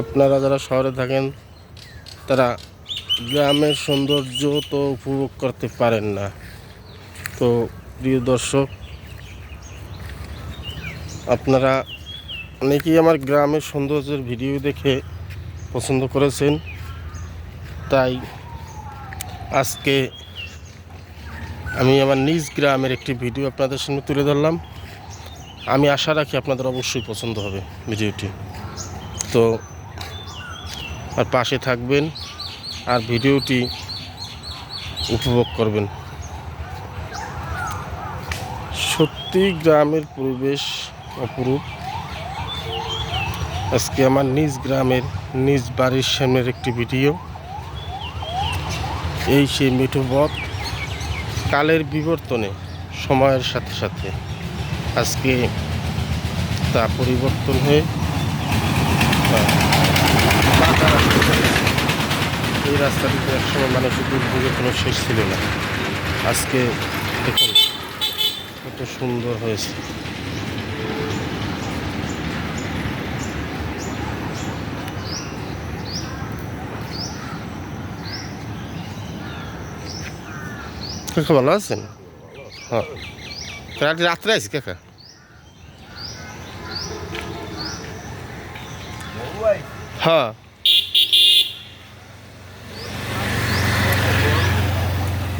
আপনারা যারা শহরে থাকেন তারা গ্রামের সৌন্দর্য তো উপভোগ করতে পারেন না। তো প্রিয় দর্শক, আপনারা অনেকেই আমার গ্রামের সৌন্দর্যের ভিডিও দেখে পছন্দ করেছেন, তাই আজকে আমি আমার নিজ গ্রামের একটি ভিডিও আপনাদের সামনে তুলে ধরলাম। আমি আশা রাখি আপনাদের অবশ্যই পছন্দ হবে ভিডিওটি। তো আর পাশে থাকবেন আর ভিডিওটি উপভোগ করবেন। সত্যি গ্রামের পরিবেশ অপরূপ। আজকে আমার নিজ গ্রামের নিজ বাড়ির সামনের একটি ভিডিও। এই সেই মিঠু পথ কালের বিবর্তনে সময়ের সাথে সাথে আজকে তা পরিবর্তন হয়ে পাকা রাস্তা চলেছে। এই রাস্তাটিতে একসময় মানুষের দুর্ভোগের কোনো শেষ ছিল না। আজকে দেখুন কত সুন্দর হয়েছে। কাকা ভালো আছেন? হ্যাঁ, রাত্রে আছি কাকা। হ্যাঁ,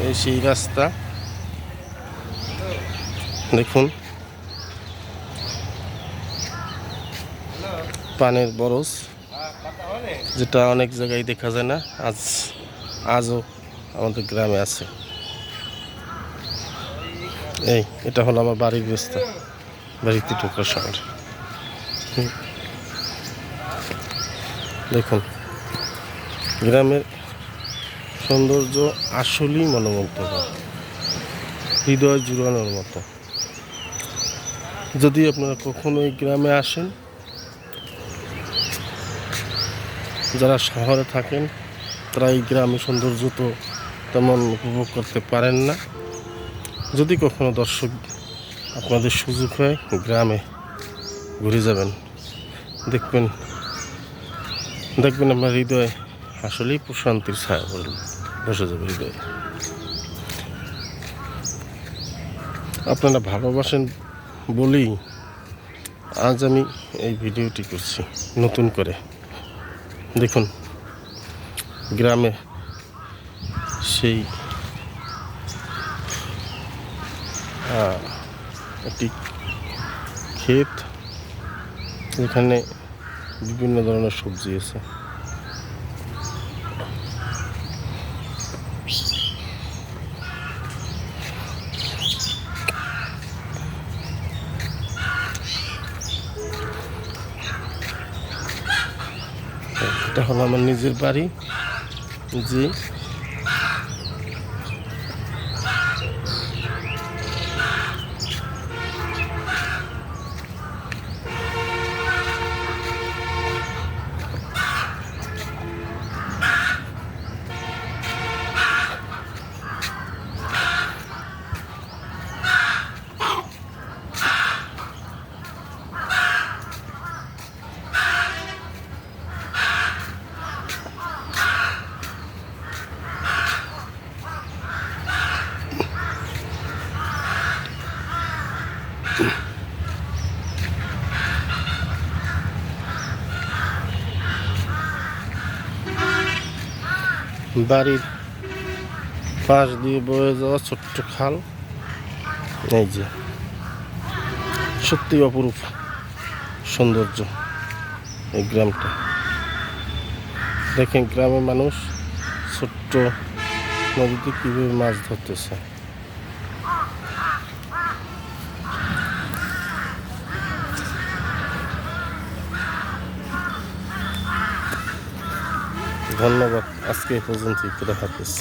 এই সেই রাস্তা দেখুন, পানের বরজ, যেটা অনেক জায়গায় দেখা যায় না, আজও আমাদের গ্রামে আছে। এটা হলো আমার বাড়ির রাস্তা, বাড়িতে ঢোকার সময়। দেখুন গ্রামের সৌন্দর্য আসলেই মনোমুগ্ধকর, হৃদয় জুড়ানোর মতো। যদি আপনারা কখনো এই গ্রামে আসেন, যারা শহরে থাকেন তারা এই গ্রামের সৌন্দর্য তো তেমন উপভোগ করতে পারেন না। যদি কখনো দর্শক আপনাদের সুযোগ হয়, গ্রামে ঘুরে যাবেন, দেখবেন আপনার হৃদয়ে আসলেই প্রশান্তির ছায়া বসে যাবে হৃদয়ে। আপনারা ভালোবাসেন বলেই আজ আমি এই ভিডিওটি করছি নতুন করে। দেখুন গ্রামে সেই একটি ক্ষেত, এখানে বিভিন্ন ধরনের সবজি আছে। এটা হলো আমার নিজের বাড়ি। জি, বাড়ির পাশ দিয়ে বয়ে যাওয়া ছোট্ট খাল। এই যে সত্যি অপরূপ সৌন্দর্য এই গ্রামটা। দেখেন গ্রামের মানুষ ছোট্ট নদীতে কীভাবে মাছ ধরতেছে। ধন্যবাদ, আজকে এই পর্যন্তই। খোদা হাফেজ।